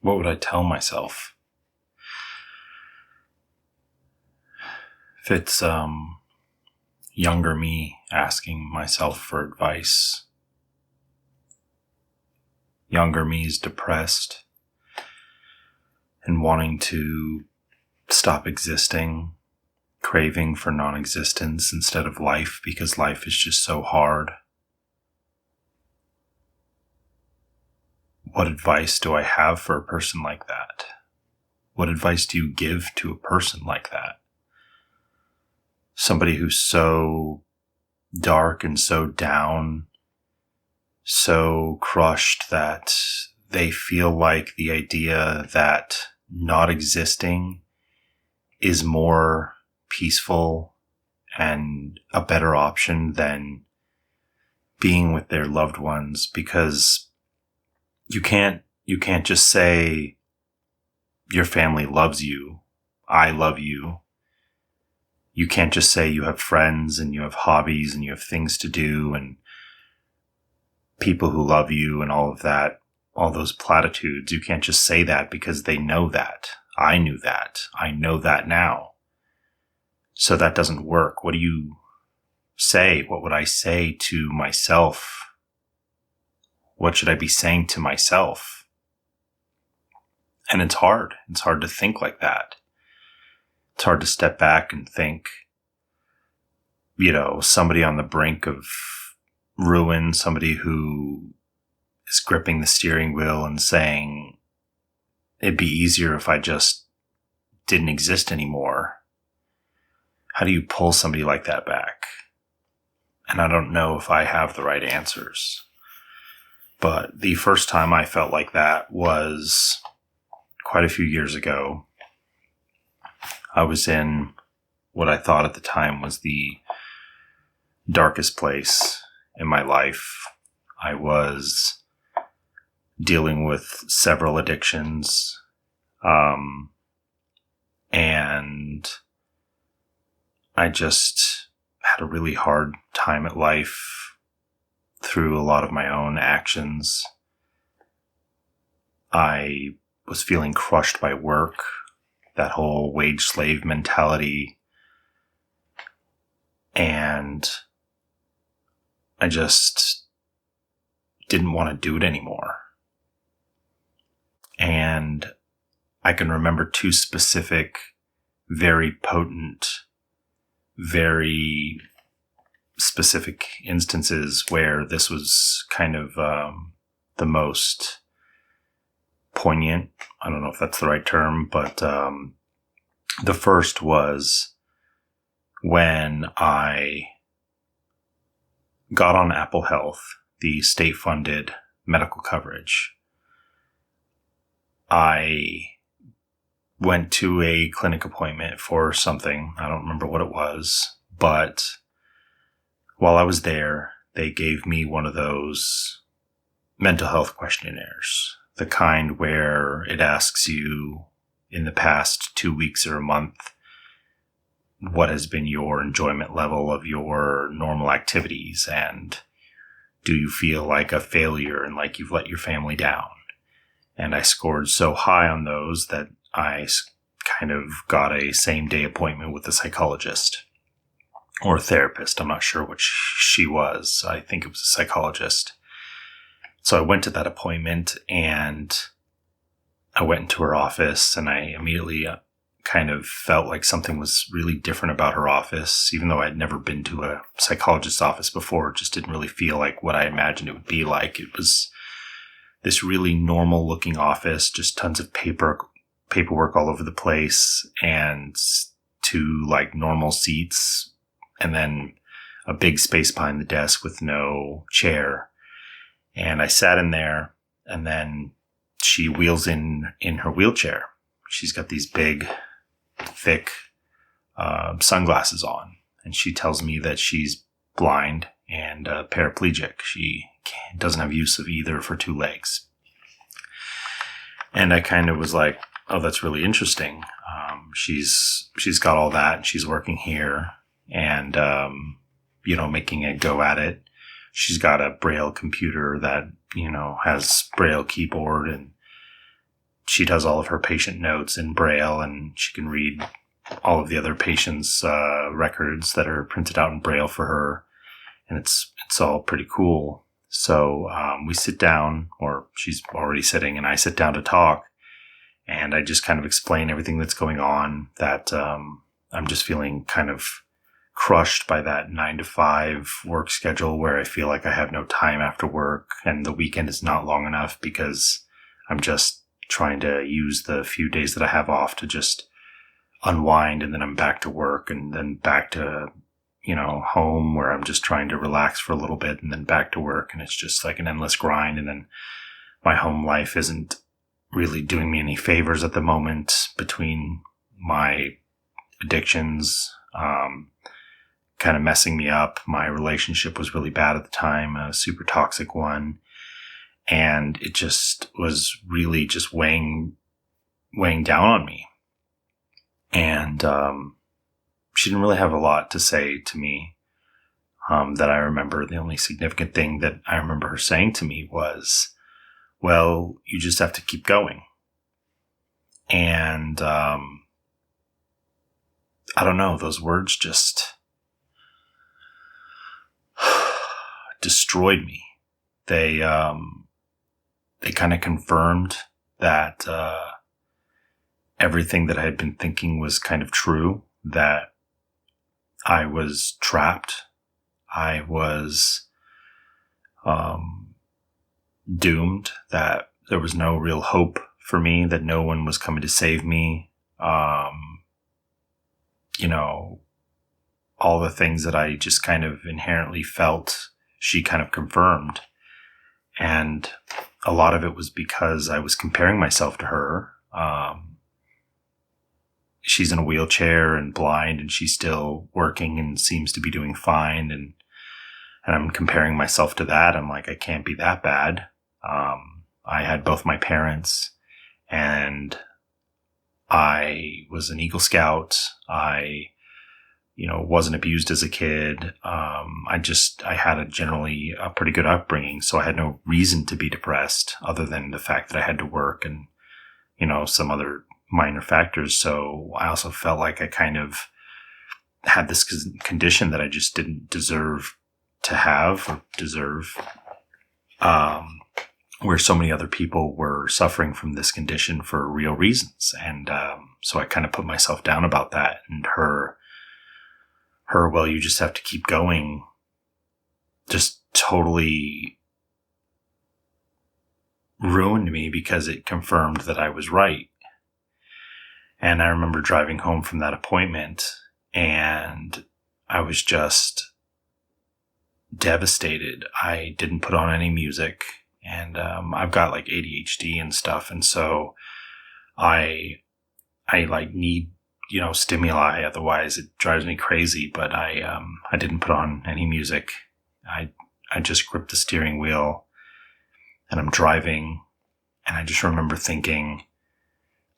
What would I tell myself? If it's younger me asking myself for advice, younger me is depressed and wanting to stop existing, craving for non-existence instead of life because life is just so hard. What advice do I have for a person like that? What advice do you give to a person like that? Somebody who's so dark and so down, so crushed that they feel like the idea that not existing is more peaceful and a better option than being with their loved ones, because you can't just say your family loves you, I love you. You can't just say you have friends and you have hobbies and you have things to do and people who love you and all of that, all those platitudes. You can't just say that because they know that. I knew that. I know that now. So that doesn't work. What do you say? What would I say to myself? What should I be saying to myself? And it's hard. It's hard to think like that. It's hard to step back and think, somebody on the brink of ruin, somebody who is gripping the steering wheel and saying, it'd be easier if I just didn't exist anymore. How do you pull somebody like that back? And I don't know if I have the right answers. But the first time I felt like that was quite a few years ago. I was in what I thought at the time was the darkest place in my life. I was dealing with several addictions, and I just had a really hard time at life through a lot of my own actions. I was feeling crushed by work. That whole wage slave mentality. And I just didn't want to do it anymore. And I can remember two specific, very potent, very specific instances where this was kind of the most poignant. I don't know if that's the right term, but the first was when I got on Apple Health, the state-funded medical coverage. I went to a clinic appointment for something. I don't remember what it was, but while I was there, they gave me one of those mental health questionnaires. The kind where it asks you in the past 2 weeks or a month, what has been your enjoyment level of your normal activities? And do you feel like a failure and like you've let your family down? And I scored so high on those that I kind of got a same-day appointment with a psychologist or a therapist. I'm not sure which she was. I think it was a psychologist. So I went to that appointment and I went into her office and I immediately kind of felt like something was really different about her office, even though I'd never been to a psychologist's office before. It just didn't really feel like what I imagined it would be like. It was this really normal looking office, just tons of paperwork all over the place and two like normal seats and then a big space behind the desk with no chair. And I sat in there, and then she wheels in her wheelchair. She's got these big, thick sunglasses on, and she tells me that she's blind and paraplegic. She doesn't have use of either of her two legs. And I kind of was like, oh, that's really interesting. She's got all that, and she's working here and, making a go at it. She's got a Braille computer that, has Braille keyboard, and she does all of her patient notes in Braille, and she can read all of the other patients' records that are printed out in Braille for her. And it's all pretty cool. So we sit down, or she's already sitting, and I sit down to talk. And I just kind of explain everything that's going on, that I'm just feeling kind of crushed by that 9-to-5 work schedule where I feel like I have no time after work and the weekend is not long enough because I'm just trying to use the few days that I have off to just unwind, and then I'm back to work, and then back to, home where I'm just trying to relax for a little bit, and then back to work, and it's just like an endless grind. And then my home life isn't really doing me any favors at the moment between my addictions, kind of messing me up. My relationship was really bad at the time, a super toxic one. And it just was really just weighing down on me. And she didn't really have a lot to say to me that I remember. The only significant thing that I remember her saying to me was, well, you just have to keep going. And I don't know, those words just destroyed me. They kind of confirmed that everything that I had been thinking was kind of true, that I was trapped. I was doomed, that there was no real hope for me, that no one was coming to save me. All the things that I just kind of inherently felt, she kind of confirmed. And a lot of it was because I was comparing myself to her. She's in a wheelchair and blind, and she's still working and seems to be doing fine. And I'm comparing myself to that. I'm like, I can't be that bad. I had both my parents, and I was an Eagle Scout. I, wasn't abused as a kid. I had a pretty good upbringing. So I had no reason to be depressed other than the fact that I had to work and, some other minor factors. So I also felt like I kind of had this condition that I just didn't deserve to have or deserve, where so many other people were suffering from this condition for real reasons. And so I kind of put myself down about that. And her, well, you just have to keep going, just totally ruined me because it confirmed that I was right. And I remember driving home from that appointment, and I was just devastated. I didn't put on any music, and I've got like ADHD and stuff, and so I like need stimuli, otherwise it drives me crazy. But I didn't put on any music. I just gripped the steering wheel, and I'm driving, and I just remember thinking,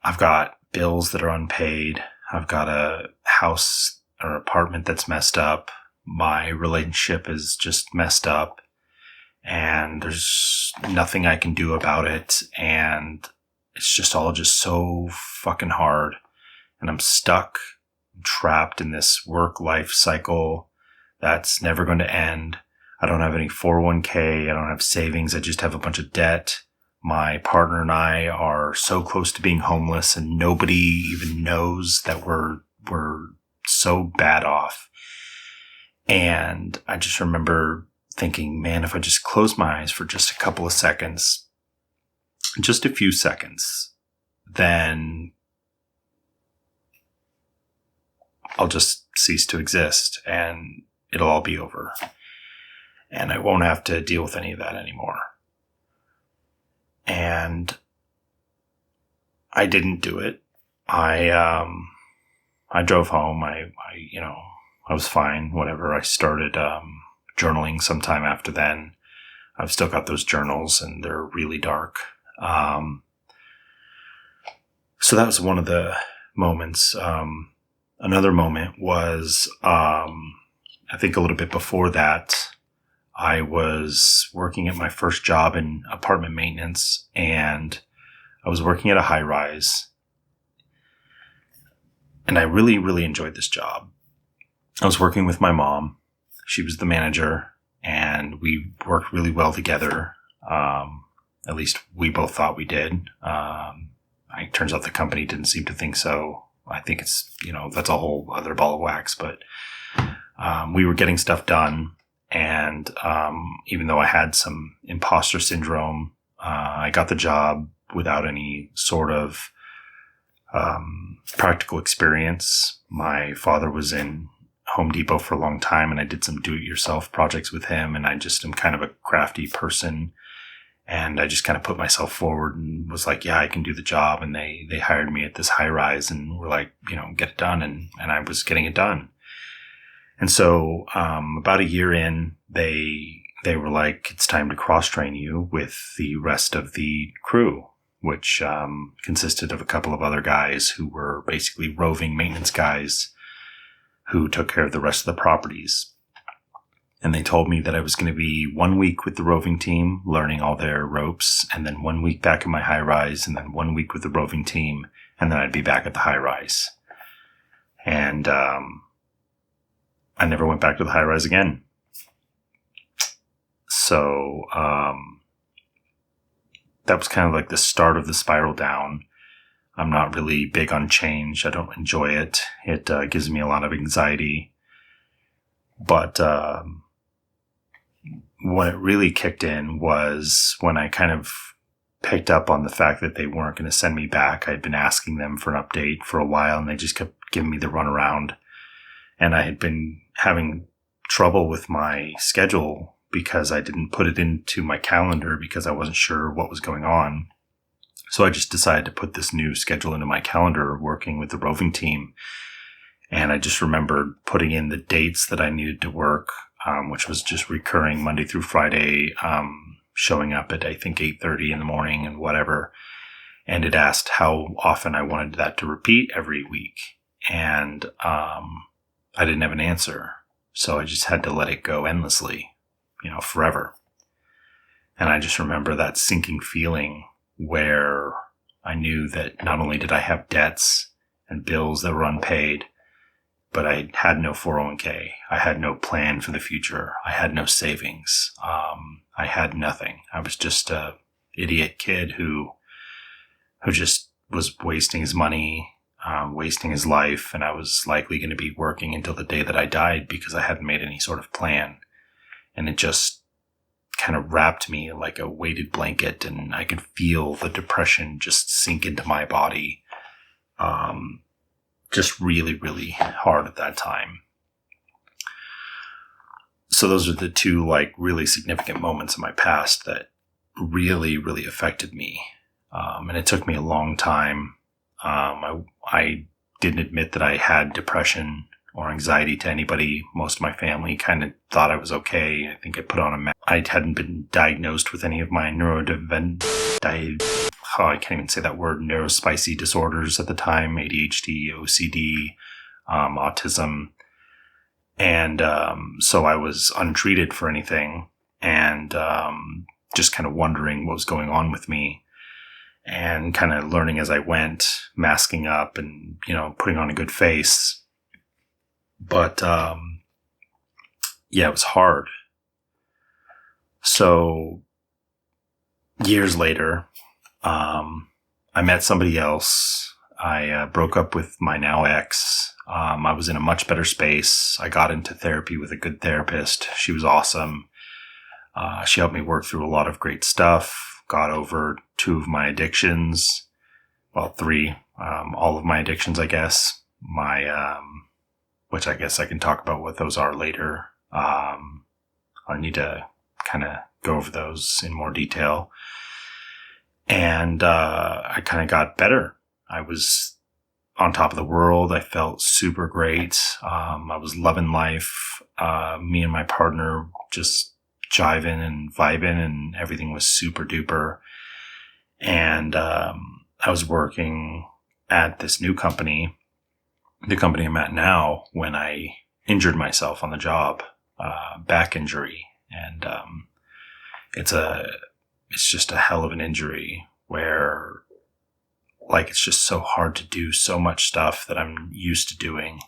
I've got bills that are unpaid. I've got a house or apartment that's messed up. My relationship is just messed up, and there's nothing I can do about it. And it's just all just so fucking hard. And I'm stuck, trapped in this work-life cycle that's never going to end. I don't have any 401k. I don't have savings. I just have a bunch of debt. My partner and I are so close to being homeless, and nobody even knows that we're so bad off. And I just remember thinking, man, if I just close my eyes for just a couple of seconds, just a few seconds, then I'll just cease to exist and it'll all be over. And I won't have to deal with any of that anymore. And I didn't do it. I drove home. I was fine, whatever. I started journaling sometime after then. I've still got those journals, and they're really dark. So that was one of the moments. Another moment was, I think a little bit before that, I was working at my first job in apartment maintenance, and I was working at a high rise, and I really, really enjoyed this job. I was working with my mom. She was the manager, and we worked really well together. At least we both thought we did. It turns out the company didn't seem to think so. I think it's, that's a whole other ball of wax, but we were getting stuff done. And even though I had some imposter syndrome, I got the job without any sort of practical experience. My father was in Home Depot for a long time, and I did some do-it-yourself projects with him, and I just am kind of a crafty person. And I just kind of put myself forward and was like, yeah, I can do the job. And they hired me at this high rise and were like, get it done. And I was getting it done. And so, about a year in, they were like, it's time to cross-train you with the rest of the crew, which, consisted of a couple of other guys who were basically roving maintenance guys who took care of the rest of the properties. And they told me that I was going to be 1 week with the roving team, learning all their ropes, and then 1 week back in my high rise, and then 1 week with the roving team, and then I'd be back at the high rise. And I never went back to the high rise again. So that was kind of like the start of the spiral down. I'm not really big on change. I don't enjoy it. It gives me a lot of anxiety. But when it really kicked in was when I kind of picked up on the fact that they weren't going to send me back. I'd been asking them for an update for a while, and they just kept giving me the runaround. And I had been having trouble with my schedule because I didn't put it into my calendar because I wasn't sure what was going on. So I just decided to put this new schedule into my calendar, working with the roving team. And I just remembered putting in the dates that I needed to work, which was just recurring Monday through Friday, showing up at, I think, 8:30 in the morning and whatever. And it asked how often I wanted that to repeat every week. And I didn't have an answer. So I just had to let it go endlessly, forever. And I just remember that sinking feeling where I knew that not only did I have debts and bills that were unpaid, but I had no 401k. I had no plan for the future. I had no savings. I had nothing. I was just a idiot kid who just was wasting his money, wasting his life, and I was likely going to be working until the day that I died because I hadn't made any sort of plan. And it just kind of wrapped me like a weighted blanket, and I could feel the depression just sink into my body. Just really, really hard at that time. So those are the two really significant moments in my past that really, really affected me. And it took me a long time. I didn't admit that I had depression or anxiety to anybody. Most of my family kind of thought I was okay. I think I put on a mask. I hadn't been diagnosed with any of my I can't even say that word, neurospicy disorders at the time, ADHD, OCD, autism. And so I was untreated for anything and just kind of wondering what was going on with me and kind of learning as I went, masking up and, putting on a good face. But yeah, it was hard. So years later, I met somebody else. I broke up with my now ex. I was in a much better space. I got into therapy with a good therapist. She was awesome. She helped me work through a lot of great stuff, got over 2 of my addictions. Well, 3, all of my addictions, I guess. Which I guess I can talk about what those are later. I need to kind of go over those in more detail. And I kind of got better. I was on top of the world. I felt super great. I was loving life. Me and my partner just jiving and vibing, and everything was super duper. And I was working at this new company, the company I'm at now, when I injured myself on the job, back injury. And it's just a hell of an injury where like it's just so hard to do so much stuff that I'm used to doing.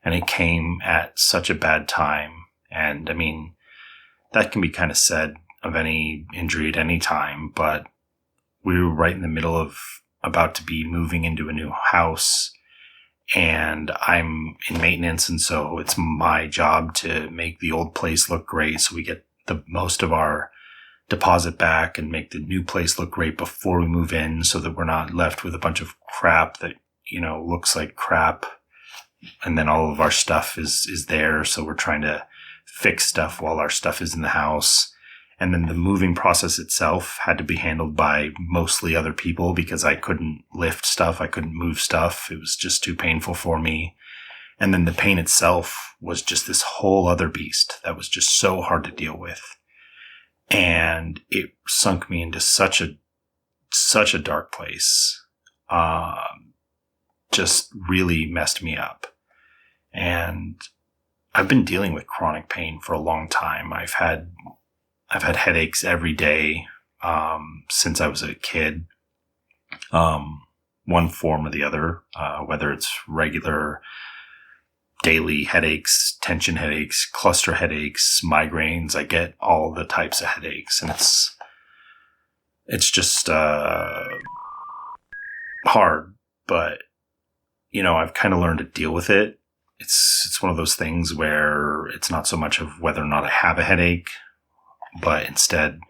And it came at such a bad time. And I mean, that can be kind of said of any injury at any time, but we were right in the middle of about to be moving into a new house, and I'm in maintenance. And so it's my job to make the old place look great, so we get the most of our deposit back and make the new place look great before we move in, so that we're not left with a bunch of crap that, looks like crap. And then all of our stuff is there. So we're trying to fix stuff while our stuff is in the house. And then the moving process itself had to be handled by mostly other people because I couldn't lift stuff. I couldn't move stuff. It was just too painful for me. And then the pain itself was just this whole other beast that was just so hard to deal with. And it sunk me into such a dark place. Just really messed me up. And I've been dealing with chronic pain for a long time. I've had headaches every day, since I was a kid. One form or the other, whether it's regular daily headaches, tension headaches, cluster headaches, migraines. I get all the types of headaches, and it's just, hard, but I've kind of learned to deal with it. It's one of those things where it's not so much of whether or not I have a headache, but instead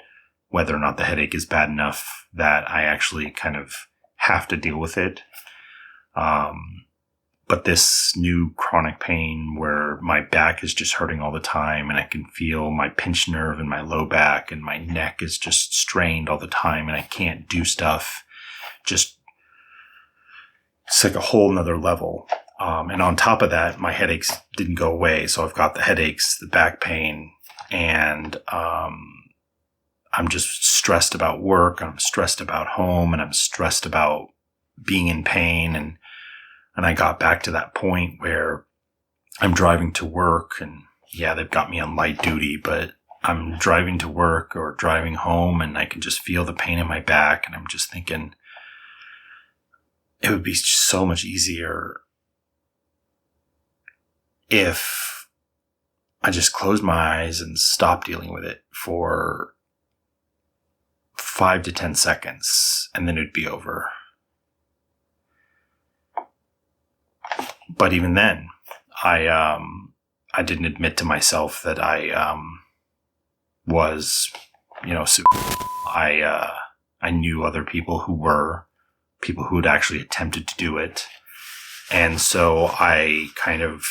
whether or not the headache is bad enough that I actually kind of have to deal with it. But this new chronic pain where my back is just hurting all the time, and I can feel my pinched nerve in my low back, and my neck is just strained all the time, and I can't do stuff. It's like a whole nother level. And on top of that, my headaches didn't go away. So I've got the headaches, the back pain, and I'm just stressed about work. I'm stressed about home, and I'm stressed about being in pain. And I got back to that point where I'm driving to work, and yeah, they've got me on light duty, but I'm driving to work or driving home, and I can just feel the pain in my back. And I'm just thinking it would be so much easier if I just closed my eyes and stopped dealing with it for 5 to 10 seconds, and then it'd be over. But even then, I didn't admit to myself that I was, I knew other people who had actually attempted to do it. And so I kind of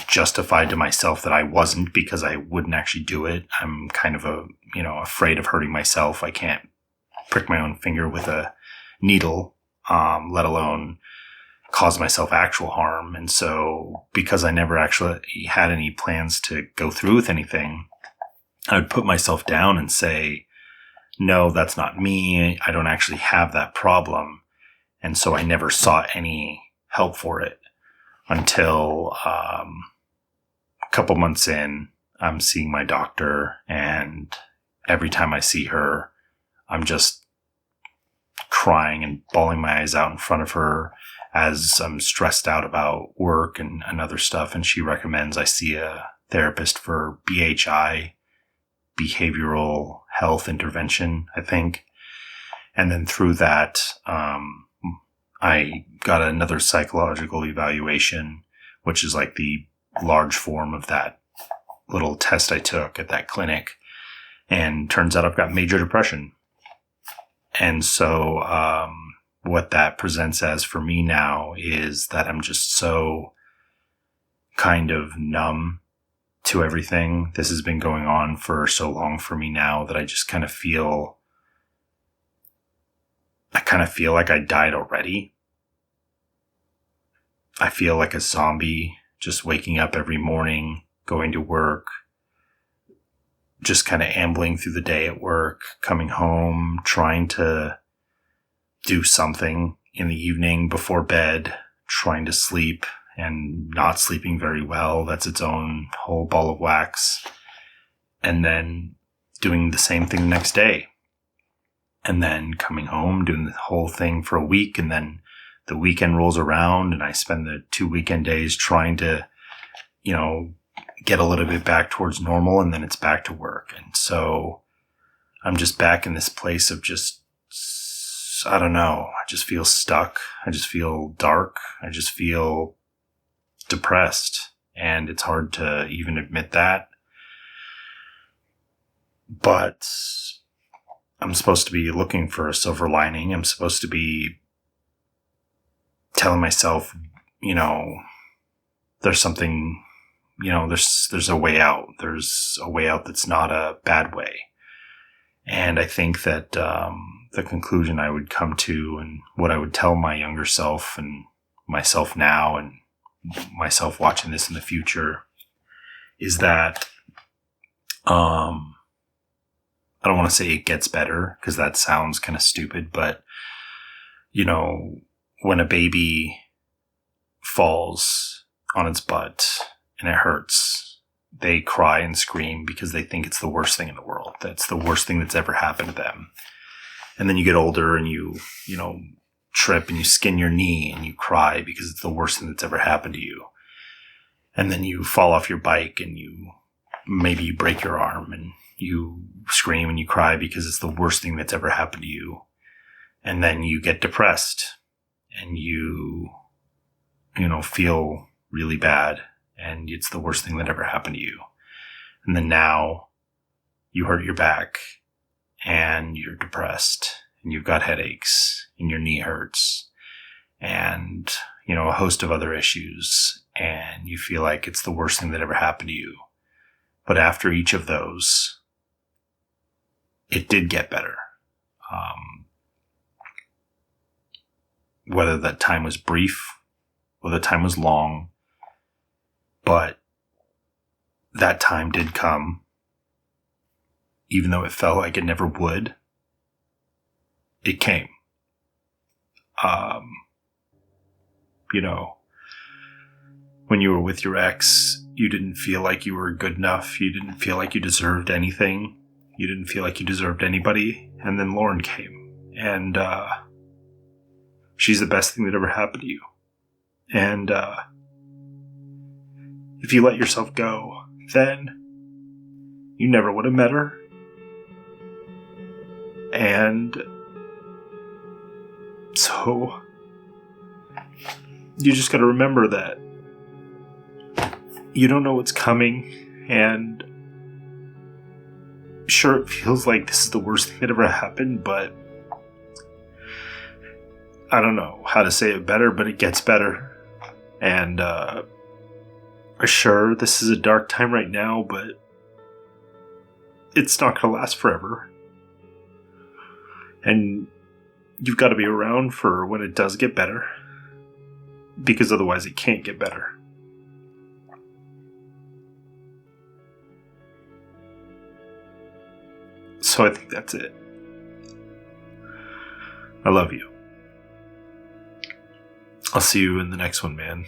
justified to myself that I wasn't, because I wouldn't actually do it. I'm kind of afraid of hurting myself. I can't prick my own finger with a needle, let alone cause myself actual harm. And so because I never actually had any plans to go through with anything, I would put myself down and say, no, that's not me. I don't actually have that problem. And so I never sought any help for it until a couple months in, I'm seeing my doctor, and every time I see her, I'm just crying and bawling my eyes out in front of her as I'm stressed out about work and other stuff. And she recommends I see a therapist for BHI, behavioral health intervention, I think. And then through that, I got another psychological evaluation, which is like the large form of that little test I took at that clinic. And turns out I've got major depression. And so what that presents as for me now is that I'm just so kind of numb to everything. This has been going on for so long for me now that I just kind of feel like I died already. I feel like a zombie, just waking up every morning, going to work, just kind of ambling through the day at work, coming home, trying to do something in the evening before bed, trying to sleep and not sleeping very well. That's its own whole ball of wax. And then doing the same thing the next day. and then coming home, doing the whole thing for a week, and then the weekend rolls around and I spend the 2 weekend days trying to, get a little bit back towards normal, and then it's back to work. And so I'm just back in this place of just, I don't know. I just feel stuck. I just feel dark. I just feel depressed. And it's hard to even admit that. But I'm supposed to be looking for a silver lining. I'm supposed to be telling myself, there's something, there's a way out. There's a way out that's not a bad way. And I think that the conclusion I would come to, and what I would tell my younger self and myself now and myself watching this in the future, is that I don't want to say it gets better, because that sounds kind of stupid, but when a baby falls on its butt and it hurts, they cry and scream because they think it's the worst thing in the world. That's the worst thing that's ever happened to them. And then you get older and you trip and you skin your knee and you cry because it's the worst thing that's ever happened to you. And then you fall off your bike and maybe you break your arm and you scream and you cry because it's the worst thing that's ever happened to you. And then you get depressed and you feel really bad and it's the worst thing that ever happened to you. And then now you hurt your back and you're depressed and you've got headaches and your knee hurts and, a host of other issues, and you feel like it's the worst thing that ever happened to you. But after each of those, it did get better. Whether that time was brief or the time was long, but that time did come, even though it felt like it never would. It came. When you were with your ex, you didn't feel like you were good enough. You didn't feel like you deserved anything. You didn't feel like you deserved anybody. And then Lauren came. And she's the best thing that ever happened to you. And if you let yourself go, then you never would have met her. And so you just got to remember that you don't know what's coming, and sure, it feels like this is the worst thing that ever happened, but I don't know how to say it better, but it gets better. And sure, this is a dark time right now, but it's not going to last forever. And you've got to be around for when it does get better, because otherwise it can't get better. So I think that's it. I love you. I'll see you in the next one, man.